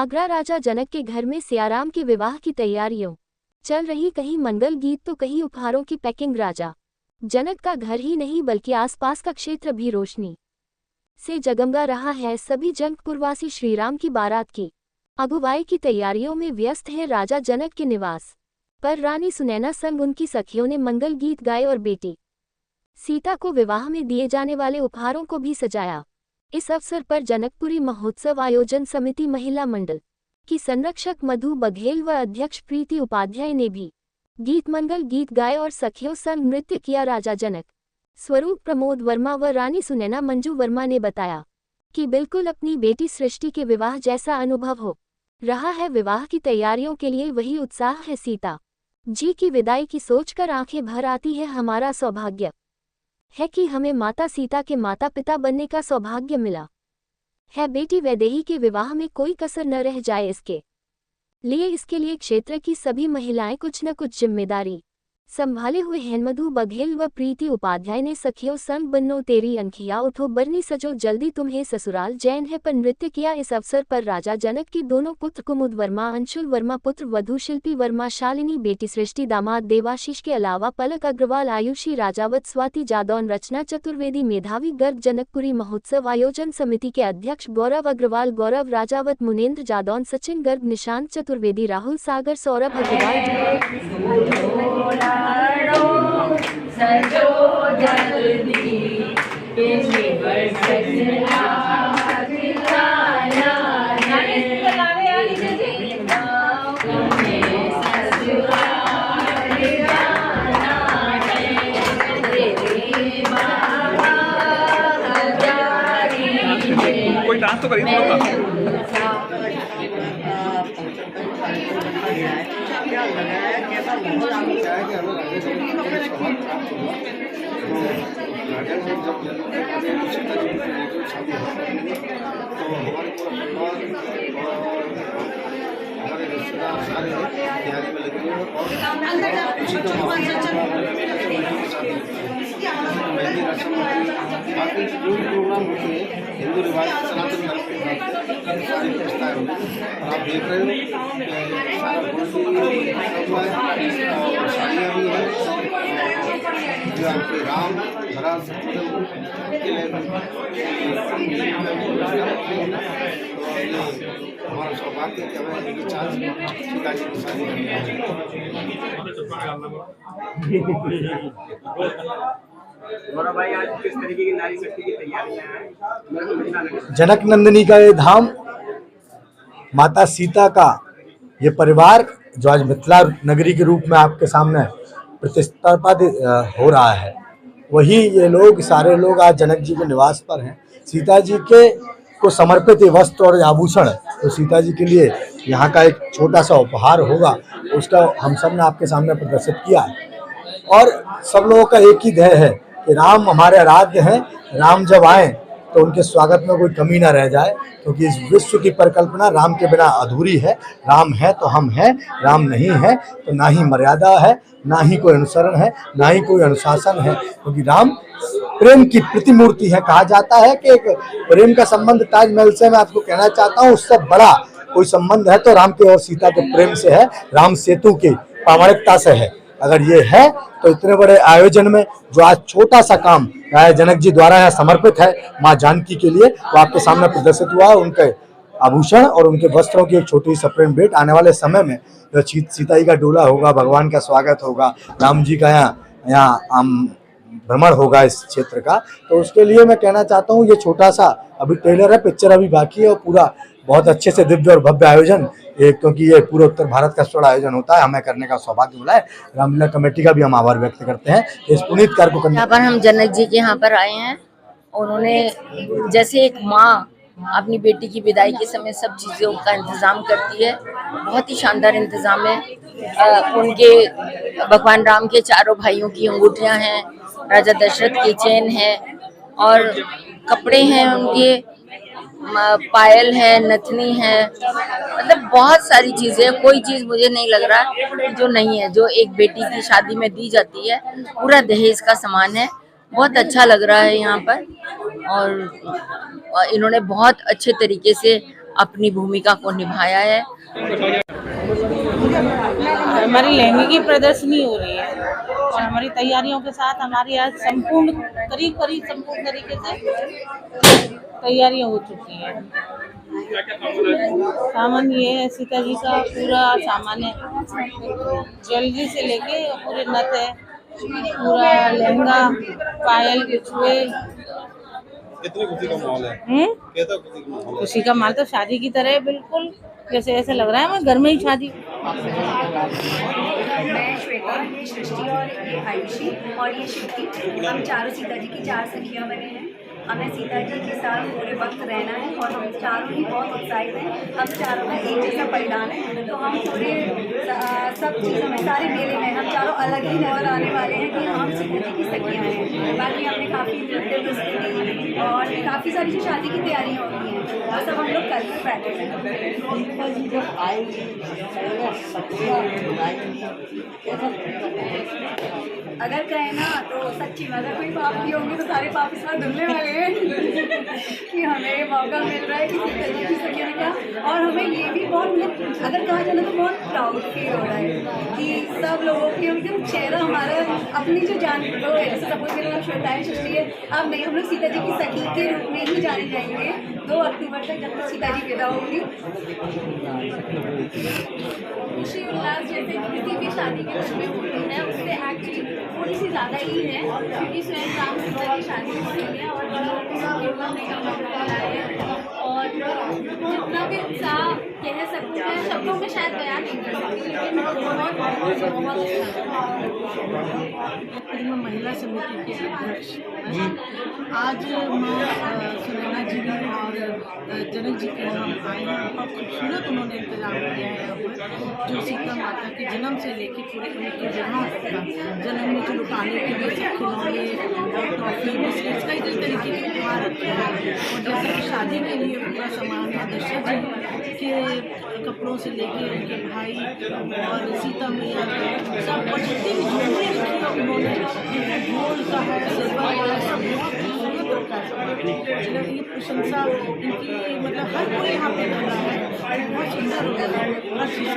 आगरा राजा जनक के घर में सियाराम के विवाह की तैयारियों चल रही, कहीं मंगल गीत तो कहीं उपहारों की पैकिंग। राजा जनक का घर ही नहीं बल्कि आसपास का क्षेत्र भी रोशनी से जगमगा रहा है। सभी जनकपुरवासी श्रीराम की बारात की अगुवाई की तैयारियों में व्यस्त हैं। राजा जनक के निवास पर रानी सुनैना संग उनकी सखियों ने मंगल गीत गाए और बेटी सीता को विवाह में दिए जाने वाले उपहारों को भी सजाया। इस अवसर पर जनकपुरी महोत्सव आयोजन समिति महिला मंडल की संरक्षक मधु बघेल व अध्यक्ष प्रीति उपाध्याय ने भी गीत मंगल गीत गाए और सखियों संग नृत्य किया। राजा जनक स्वरूप प्रमोद वर्मा व रानी सुनैना मंजू वर्मा ने बताया कि बिल्कुल अपनी बेटी सृष्टि के विवाह जैसा अनुभव हो रहा है। विवाह की तैयारियों के लिए वही उत्साह है। सीता जी की विदाई की सोचकर आंखें भर आती है। हमारा सौभाग्य है कि हमें माता सीता के माता पिता बनने का सौभाग्य मिला है। बेटी वैदेही के विवाह में कोई कसर न रह जाए, इसके लिए क्षेत्र की सभी महिलाएं कुछ न कुछ जिम्मेदारी संभाले हुए हैं। मधु बघेल व प्रीति उपाध्याय ने सखियों संग बन्नो तेरी अंखिया उठो बरनी सजो जल्दी तुम्हें ससुराल जैन है पर नृत्य किया। इस अवसर पर राजा जनक के दोनों पुत्र कुमुद वर्मा अंशुल वर्मा, पुत्र वधू शिल्पी वर्मा, शालिनी बेटी सृष्टि, दामाद देवाशीष के अलावा पलक अग्रवाल, आयुषी राजावत, स्वाति जादौन, रचना चतुर्वेदी, मेधावी गर्ग। जनकपुरी महोत्सव आयोजन समिति के अध्यक्ष गौरव अग्रवाल, गौरव राजावत, मुनेन्द्र जादौन, सचिन गर्ग, निशांत चतुर्वेदी, राहुल सागर, सौरभ अग्रवाल। सजो जल्दी कोई डांस तो करिए थोड़ा बाकी जो भी प्रोग्राम होते हैं हिंदू रिवाज सनातन धर्म के हिसाब से सारी व्यवस्थाएं होंगी। और आप देख रहे हो सारा और साड़ियाँ भी हैं जो आपके राम भरा के हमारा सौभाग्य है कि हमें इनकी चांस सीता जी की शादी भाई आज किस तरीके की नारी शक्ति की तैयारियां हैं? जनक नंदिनी का ये धाम, माता सीता का ये परिवार जो आज मिथिला नगरी के रूप में आपके सामने प्रतिष्ठापित हो रहा है, वही ये लोग सारे लोग आज जनक जी के निवास पर हैं। सीता जी के को समर्पित ये वस्त्र और आभूषण तो सीता जी के लिए यहाँ का एक छोटा सा उपहार होगा, उसका हम सब ने आपके सामने प्रदर्शित किया है। और सब लोगों का एक ही ध्येय है कि राम हमारे आराध्य हैं, राम जब आए तो उनके स्वागत में कोई कमी ना रह जाए, क्योंकि इस विश्व की परिकल्पना राम के बिना अधूरी है। राम है तो हम हैं, राम नहीं है तो ना ही मर्यादा है, ना ही कोई अनुसरण है, ना ही कोई अनुशासन है, क्योंकि राम प्रेम की प्रतिमूर्ति है। कहा जाता है कि एक प्रेम का संबंध ताजमहल से मैं आपको कहना चाहता हूँ, उससे बड़ा कोई संबंध है तो राम के और सीता के प्रेम से है, राम सेतु की प्रामाणिकता से है। अगर ये है तो इतने बड़े आयोजन में जो आज छोटा सा काम जनक जी द्वारा यहाँ समर्पित है माँ जानकी के लिए, वो आपके सामने प्रदर्शित हुआ है। उनके आभूषण और उनके वस्त्रों की एक छोटी सी प्रेम भेंट आने वाले समय में जो सीता जी का डोला होगा, भगवान का स्वागत होगा, राम जी का यहाँ भ्रमण होगा इस क्षेत्र का, तो उसके लिए मैं कहना चाहता हूँ ये छोटा सा अभी ट्रेलर है, पिक्चर अभी बाकी है और पूरा बहुत अच्छे से दिव्य और भव्य आयोजन, क्योंकि ये पूरे उत्तर भारत का स्वर्ण आयोजन होता है, हमें करने का सौभाग्य मिला है। रामलीला कमेटी का भी हम आभार व्यक्त करते हैं इस पुनीत कार्य को करने। यहाँ पर हम जनक जी के यहाँ पर आए हैं। उन्होंने जैसे एक माँ अपनी बेटी की विदाई के समय सब चीज़ों का इंतज़ाम करती है, बहुत ही शानदार इंतज़ाम है। उनके भगवान राम के चारों भाइयों की अंगूठियाँ हैं, राजा दशरथ की चेन है और कपड़े हैं, उनके पायल है, नथनी है, मतलब बहुत सारी चीजें। कोई चीज मुझे नहीं लग रहा जो नहीं है, जो एक बेटी की शादी में दी जाती है। पूरा दहेज का सामान है, बहुत अच्छा लग रहा है यहाँ पर। और इन्होंने बहुत अच्छे तरीके से अपनी भूमिका को निभाया है। हमारी लहंगे की प्रदर्शनी हो रही है और हमारी तैयारियों के साथ हमारी आज करीब संपूर्ण तरीके से तैयारियां हो चुकी हैं। सामान ये है, सीता जी का पूरा सामान है, ज्वेलरी से लेके पूरे नथ है, पूरा लहंगा, पायल, बिछुए। कितनी खुशी का माहौल है? कैसा खुशी का माहौल है? खुशी का माहौल तो शादी की तरह है, बिल्कुल जैसे ऐसा लग रहा है मैं घर में ही शादी। मैं श्वेता, ये सृष्टि और ये आयुषी और ये शिवती, हम चारों सीता जी की 4 सखियाँ बने हैं। हमें सीता जी के साथ पूरे वक्त रहना है और हम चारों ही बहुत उत्साहित हैं। हम चारों का एक जैसा परिधान है, तो हम पूरे सब चीज़ों में, सारे मेले में हम चारों अलग ही नजर आने वाले हैं कि हम सीता जी की सखियाँ हैं। बाकी हमने काफ़ी नृत्य प्रस्तुति और काफ़ी सारी जो शादी की तैयारियाँ होती हैं वो सब हम लोग कल में प्रैक्टिस अगर कहें ना तो सच्ची में अगर कोई पाप किए होंगे तो सारे पाप इस बार धुलने वाले हैं कि हमें ये मौका मिल रहा है कि सीता जी की सखियों ने कहा। और हमें ये भी बहुत, अगर कहा जाए तो बहुत प्राउड फील हो रहा है कि सब लोगों की एकदम चेहरा हमारा अपनी जो जान लो है, जैसे सपोज मेरा नाम श्वेता है, सृष्टि है, अब नहीं, हम लोग सीता जी की सखी के रूप में ही जाने जाएंगे 2 अक्टूबर तक, जब तक सीता जी विदा होंगी। खुशी उल्लास जैसे किसी भी शादी के घर में होती है, उससे एक्चुअली थोड़ी सी ज़्यादा ही है, क्योंकि स्वयं राम सीता की शादी हो रही है और और जितना भी उत्साह कह सकते हैं शब्दों में शायद बयान नहीं कर सकती, लेकिन मैं महिला समिति के अध्यक्ष। आज माँ सुनैना जी ने और जनक जी के यहाँ आए हैं, बहुत खूबसूरत उन्होंने इंतजाम किया है यहाँ पर, जो सीता माता के जन्म से लेके पूरे उनके विवाह तक जन्म में जो लुटाने के लिए सब खिलौने और ट्रॉफी बिस्किट्स कई तरीके के उपहार रखे हैं। और जैसे कि शादी के लिए पूरा सामान है, दशरथ जी के कपड़ों से लेके उनके भाई और सीता मैया सब, और जितनी भी ज्वेलरी रखी है उन्होंने, गोल्ड का है, सिल्वर का है, सब बहुत खूबसूरत रखा है। ये प्रशंसा इनकी, मतलब हर कोई यहाँ पे कर रहा है, बहुत सुंदर हो रहा है हर चीज़।